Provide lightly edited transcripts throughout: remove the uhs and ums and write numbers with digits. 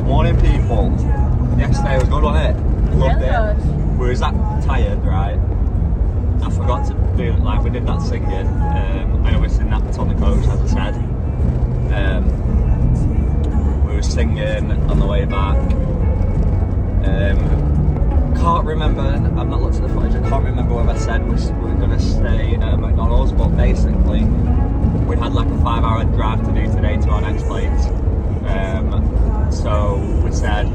Morning, people. Yesterday was good, wasn't it? Loved it. We was that tired, right? I forgot to do like we did that singing. I obviously napped on the coach, as I said. We were singing on the way back. Can't remember. I'm not looking at the footage. I can't remember what I said. We were gonna stay at a McDonald's, but basically we had like a 5-hour drive to do today to our next place. So we said,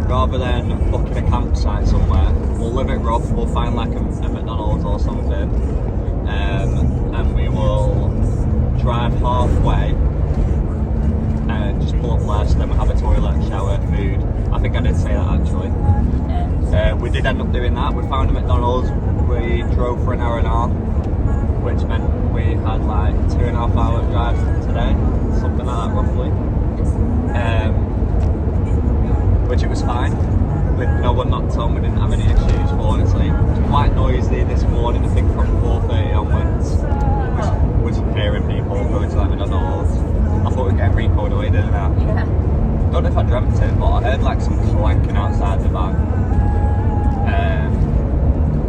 rather than booking a campsite somewhere, we'll live it rough, we'll find like a McDonald's or something, and we will drive halfway and just pull up less, then we'll have a toilet, shower, food. I think I did say that actually. We did end up doing that. We found a McDonald's, we drove for an hour and a half, which meant we had like 2.5 hour drive today, something like that roughly. Which it was fine, with no one knocked on, we didn't have any issues, honestly. It was quite noisy this morning, I think from 4:30 onwards, was hearing people going to like McDonald's. I thought we'd get recalled away, didn't I? Yeah. Don't know if I dreamt it, but I heard like some clanking outside the van.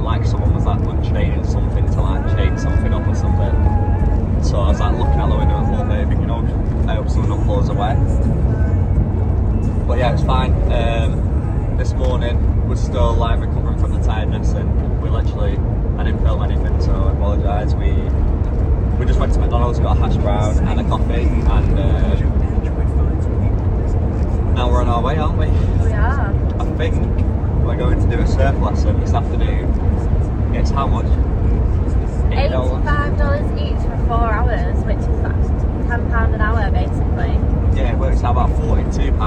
Like someone was like unchaining something to like chain something up or something. So I was like looking out the window and thought maybe, I hope someone not pulls away. But yeah, it's fine. This morning we're still like recovering from the tiredness, and I didn't film anything, so I apologise. We just went to McDonald's, got a hash brown and a coffee, and now we're on our way, aren't we? We are. I think we're going to do a surf lesson this afternoon. It's how much? $85 each for 4 hours, which is like £10 an hour basically. Yeah, it works out about £42.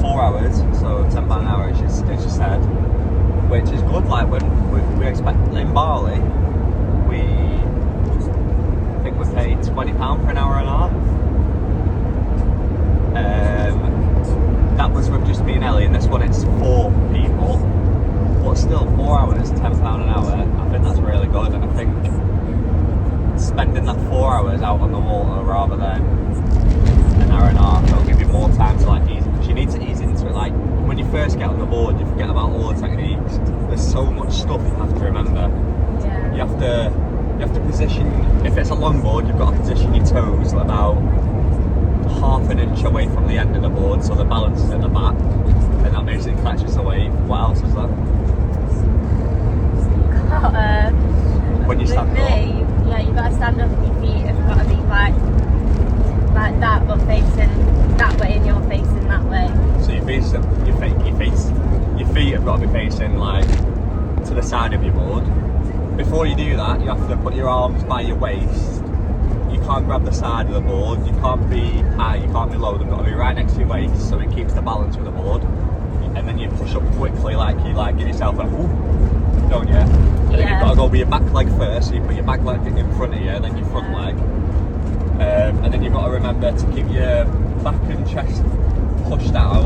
4 hours, so £10 an hour, as you said, which is good. Like when we expect in Bali, I think we paid £20 for an hour and a half. That was with just me and Ellie, and this one it's 4 people. But still, 4 hours, £10 an hour, I think that's really good, and I think spending that 4 hours out on the water rather than an hour and a half, it'll give you more time to like ease, because you need to ease into it. Like when you first get on the board, you forget about all the techniques. There's so much stuff you have to remember. Yeah. You have to position, if it's a longboard, you've got to position your toes about half an inch away from the end of the board, so the balance is at the back, and that basically catches the wave. What else is there? When you stand up. Yeah, you've got to stand up and your feet have got to be like that, but facing that way and you're facing that way. So your feet have got to be facing like to the side of your board. Before you do that, you have to put your arms by your waist. You can't grab the side of the board. You can't be high, you can't be low. They've got to be right next to your waist, so it keeps the balance with the board. And then you push up quickly, like you like give yourself a whoop, don't you? And then you've got to go with your back leg first. So you put your back leg in front of you, then your front leg. And then you've got to remember to keep your back and chest pushed out,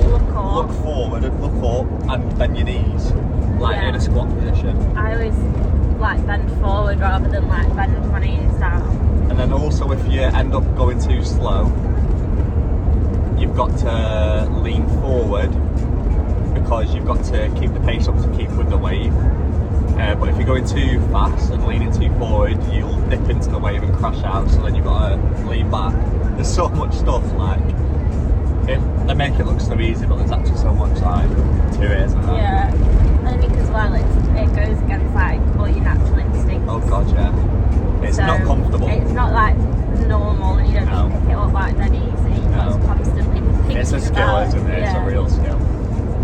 look forward and look up, and bend your knees, like in a squat position. I always like bend forward rather than like bend my knees down. And then also if you end up going too slow, you've got to lean forward, because you've got to keep the pace up to keep with the wave. But if you're going too fast and leaning too forward, you'll dip into the wave and crash out, so then you've got to lean back. There's so much stuff, like, they make it look so easy, but there's actually so much like to it, isn't there? Yeah, and I think as well it goes against like all your natural instincts. Oh god, yeah. It's not comfortable. It's not like normal, and you don't just pick it up like that easy. You've got to constantly think It's a skill, isn't it? It's a real skill.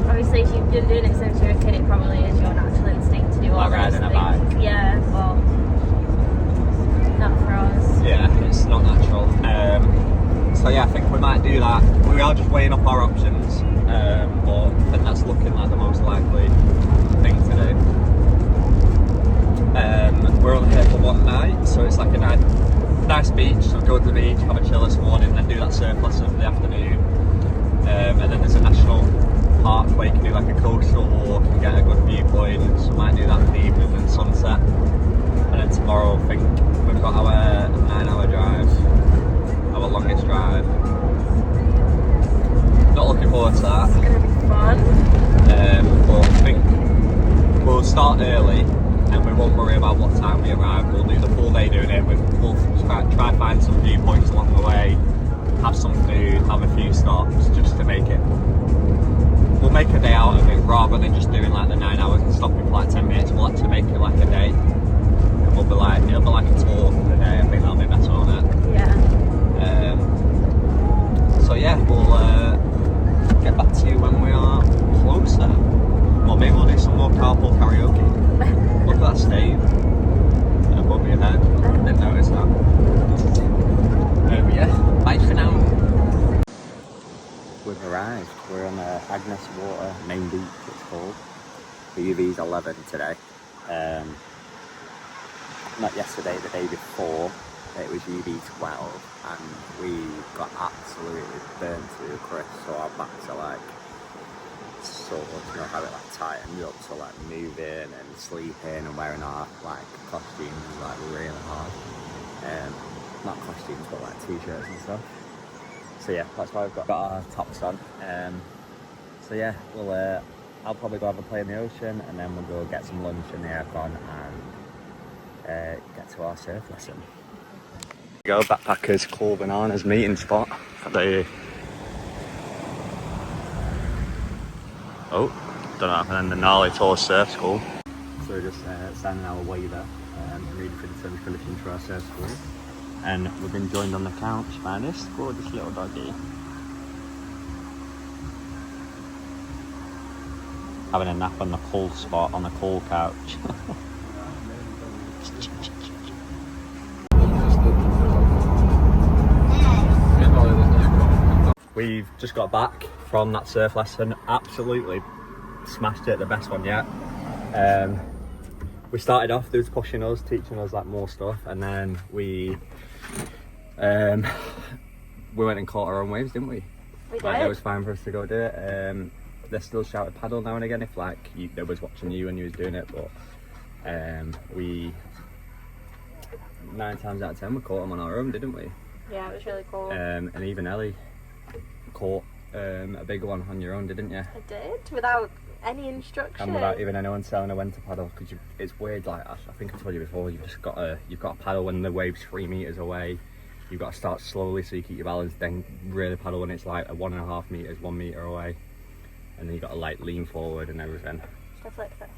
Obviously, if you've been doing it since you were a kid, it probably is your natural instinct to do all like those riding things. a bike. Yeah, but not for us. Yeah, it's not natural. So yeah, I think we might do that. We are just weighing up our options, but I think that's looking like the most likely thing to do. We're only here for one night, so it's like a nice beach. So go to the beach, have a chill this morning, then do that surf lesson in the afternoon. And then there's a national park where you can do like a coastal walk and get a good viewpoint. So we might do that in the evening and sunset. And then tomorrow I think we've got our 9-hour drive, our longest drive. forward to that. It's gonna be fun. But I think we'll start early and we won't worry about what time we arrive. We'll do the full day doing it. We'll try to find some viewpoints along the way, have some food, have a few stops just to make it. We'll make a day out of it rather than just doing like the 9 hours and stopping for like 10 minutes. We'll actually make it like a day. And it'll be like a tour for the day. I think that'll be better on it. Yeah. So yeah, we'll get back to you when we are closer. Or maybe we'll do some more carpool karaoke. Look at that stage above your head. I didn't notice that. But yeah, bye for now. We've arrived. We're on Agnes Water Main Beach, it's called. The UV's 11 today. Not yesterday, the day before. It was UV 12 and we got absolutely burnt to a crisp, so our backs are like sore, you know, how it like tightened up, so like moving and sleeping and wearing our like costumes is like really hard. Not costumes but like t-shirts and stuff. So yeah, that's why we've got our tops on. So yeah, we'll I'll probably go have a play in the ocean and then we'll go get some lunch in the aircon and get to our surf lesson. Go Backpackers Cool Bananas meeting spot at the don't know, and then the Gnarly Tour Surf School. So we're just signing our waiver and reading for the terms and conditions for our surf school. And we've been joined on the couch by this gorgeous little doggy. Having a nap on the cool spot on the cool couch. We've just got back from that surf lesson, absolutely smashed it, the best one yet. We started off, they was pushing us, teaching us like more stuff, and then we went and caught our own waves, didn't we? We did. Like, it was fine for us to go do it. They still shouted paddle now and again if like they was watching you when you was doing it, but we 9 times out of 10 we caught them on our own, didn't we? Yeah, it was really cool. And even Ellie caught a big one on your own, didn't you? I did, without any instruction. And without even anyone telling her when to paddle, because it's weird. Like I think I told you before, you've got to paddle when the wave's 3 meters away. You've got to start slowly so you keep your balance. Then really paddle when it's like 1.5 meters, 1 meter away, and then you got to like lean forward and everything. Stuff like this.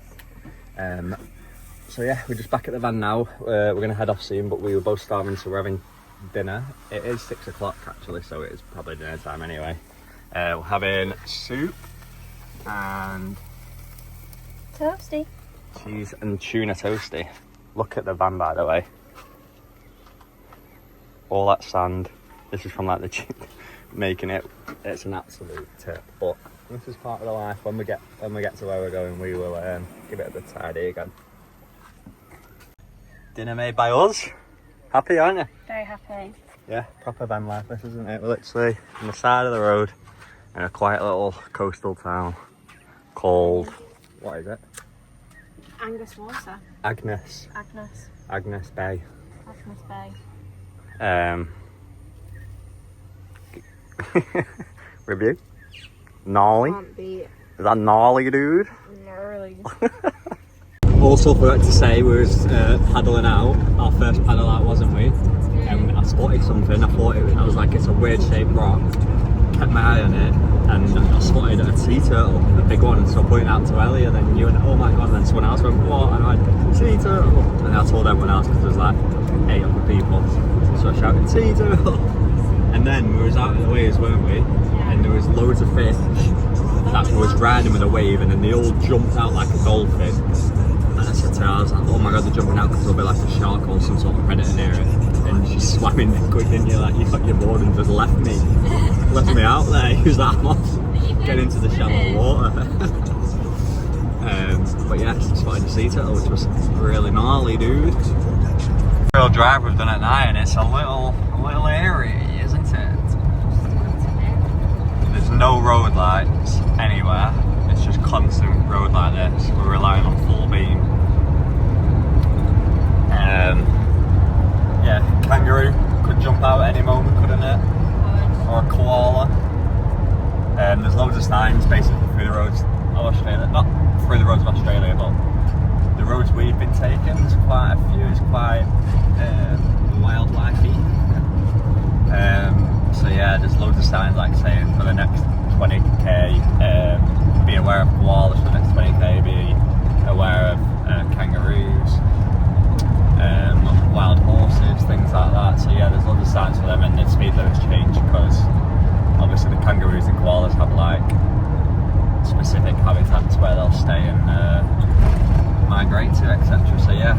So yeah, we're just back at the van now. We're gonna head off soon, but we were both starving, so we're having dinner. It is 6 o'clock actually, so it is probably dinner time anyway. We're having soup and Toasty. cheese and tuna toasty. Look at the van, by the way. All that sand. This is from like the making it. It's an absolute tip, but this is part of the life. When we get to where we're going, we will give it a bit tidy again. Dinner made by us. Happy, aren't you? Very happy. Yeah, proper van life, this, isn't it? We're literally on the side of the road in a quiet little coastal town called, what is it? Angus Water. Agnes Bay. Agnes Bay. Review? Gnarly? Can't beat. Is that gnarly, dude? Gnarly. Also forgot to say, we was paddling out, our first paddle out, wasn't we? And I spotted something, I was like, it's a weird shaped rock. Kept my eye on it, and I spotted a sea turtle, a big one, so I pointed out to Ellie, and then you went, oh my god, and then someone else went, what? And I went, sea turtle. And I told everyone else, because there was like 8 other people. So I shouted, sea turtle. And then we was out in the waves, weren't we? And there was loads of fish that was riding with a wave, and then they all jumped out like a dolphin. And I said to her, I was like, oh my god, they're jumping out because there'll be like a shark or some sort of predator near it. And she swam in there quick, and you're like, you got your board and just left me out there. He was like, I'm off, get into the shallow water. But yeah, I spotted the sea turtle, which was really gnarly, dude. Real drive we've done at night, and it's a little airy, isn't it? There's no road lights anywhere. It's just constant road like this. We're relying on full beam. Yeah, kangaroo could jump out at any moment, couldn't it? Or a koala. There's loads signs basically through the roads of Australia. Not through the roads of Australia, but the roads we've been taking. There's quite a few. It's quite wildlifey. So yeah, there's loads of signs like saying for the next 20k, be aware of koalas for the next 20k, be aware of kangaroos, wild horses, things like that. So yeah, there's loads of signs for them, and the speed limits change because obviously the kangaroos and koalas have like specific habitats where they'll stay and migrate to, etc. So yeah,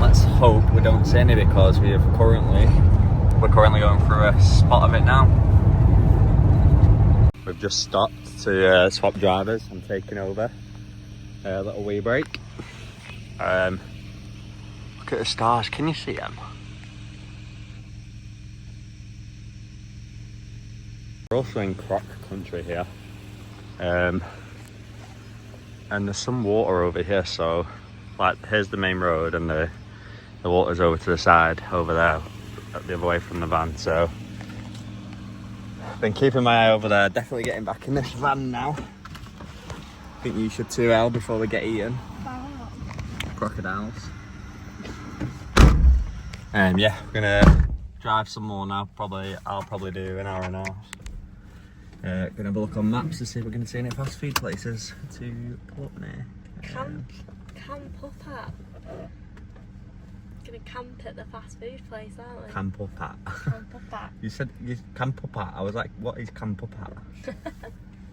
let's hope we don't see any because we're currently going through a spot of it now. We've just stopped to swap drivers. I'm taking over a little wee break. Look at the stars, can you see them? We're also in croc country here. And there's some water over here, so like here's the main road and the water's over to the side over there, the other way from the van. So been keeping my eye over there, definitely getting back in this van now. I think you should too, El, before we get eaten. Crocodiles. Yeah, we're gonna drive some more now. I'll probably do an hour and a half. Gonna have a look on maps to see if we're gonna see any fast food places to pull up near. Camp up at. Gonna camp at the fast food place, aren't we? Camp up at. Camp up at. You said camp up at. I was like, what is camp up at?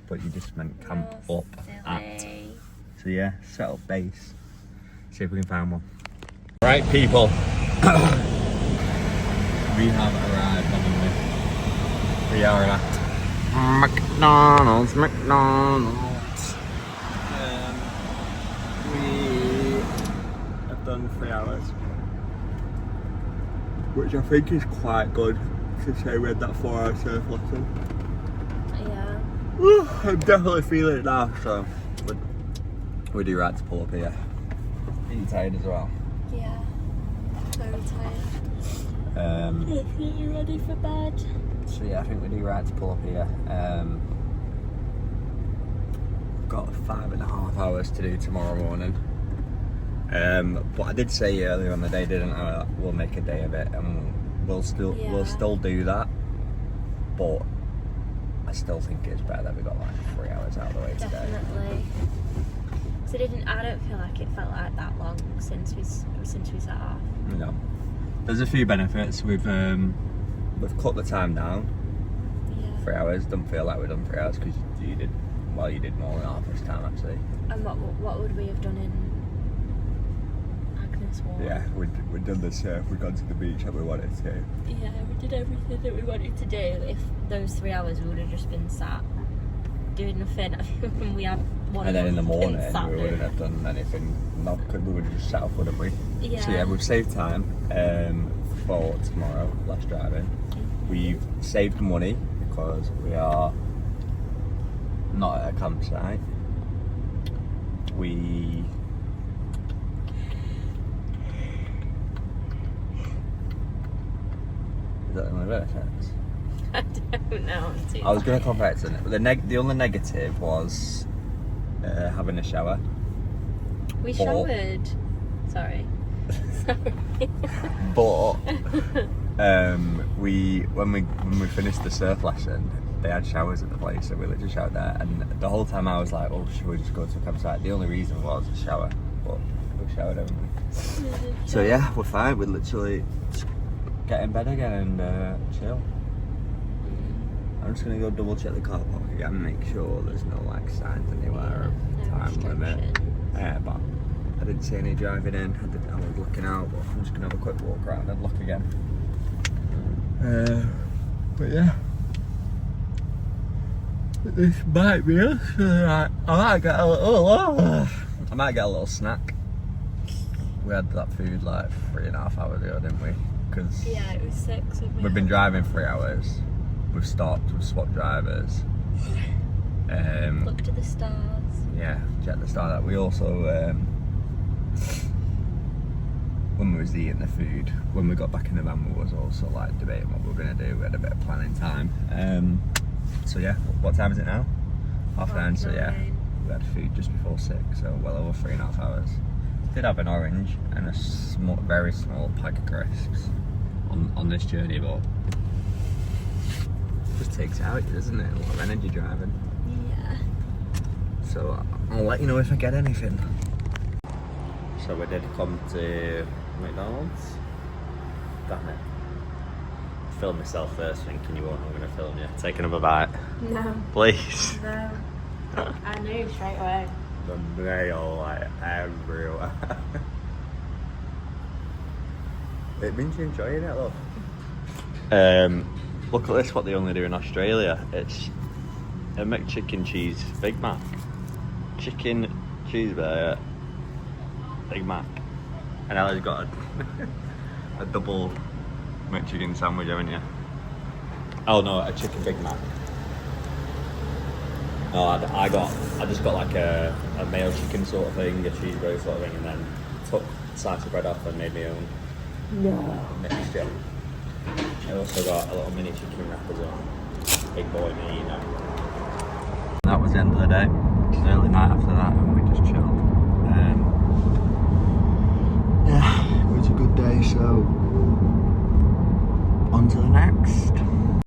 But you just meant camp up at. So yeah, set up base. See if we can find one. Right, people. We have arrived, haven't we? We are at McDonald's. We have done 3 hours, which I think is quite good to say we had that 4-hour surf lesson. Yeah. I'm definitely feeling it now, so we do right to pull up here. Are you tired as well? Yeah. Very tired. Definitely ready for bed. So yeah, I think we do right to pull up here. We've got 5.5 hours to do tomorrow morning. But I did say earlier on the day, didn't I? We'll make a day of it, and we'll still do that. But I still think it's better that we got like 3 hours out of the way today. Definitely. So I don't feel like it felt like that long since we set off. No. There's a few benefits. We've cut the time down. Yeah. 3 hours. Don't feel like we've done 3 hours because you did more than half this time actually. And what would we have done in Agnes Walk? Yeah, we'd done the surf. We'd gone to the beach and we wanted to. Yeah, we did everything that we wanted to do. If those 3 hours we would have just been sat doing nothing, and we had one. And then in the morning we doing. wouldn't have done anything. Not because we would have just sat off, wouldn't we? Yeah. So yeah, we've saved time for tomorrow, less driving. We've saved money because we are not at a campsite. Is that the only benefits? I don't know. I was going to compare it to the only negative was having a shower. We showered. Sorry. But when we finished the surf lesson, they had showers at the place, so we literally showered there. And the whole time I was like, "Oh, should we just go to a campsite?" The only reason was the shower, but we showered, haven't we? So yeah, we're fine. We literally just get in bed again and chill. I'm just gonna go double check the car park again, make sure there's no like signs anywhere of time limit. But I didn't see any driving in. I was looking out, but I'm just gonna have a quick walk around and look again. But yeah, this might be us. I might get a little snack. We had that food like 3.5 hours ago, didn't we? Because yeah, it was 6. We've been driving 3 hours. We've stopped, we've swapped drivers. Looked at the stars. Yeah, checked the stars out. We also, when we was eating the food, when we got back in the van, we was also like debating what we were going to do. We had a bit of planning time. So yeah, what time is it now? 9. So yeah, we had food just before 6, so well over 3.5 hours. Did have an orange and a very small pack of crisps on this journey, but it just takes it out, doesn't it? A lot of energy driving. Yeah. So I'll let you know if I get anything. So we did come to McDonald's. Damn it. Film myself first thinking you weren't going to film you. Take another bite. No. Please. No. I knew straight away. The nail like everywhere. It means you're enjoying it, love. Look at this, what they only do in Australia. It's a McChicken cheese Big Mac. Chicken cheeseburger Big Mac. And Ella's got a double McChicken sandwich, haven't you? Oh no, a chicken Big Mac. No, I just got like a mayo chicken sort of thing, a cheeseburger sort of thing, and then took a slice of bread off and made my own mixture. I also got a little mini chicken wrap as well. Big boy me, you know. That was the end of the day. Early night after that, and we just chilled.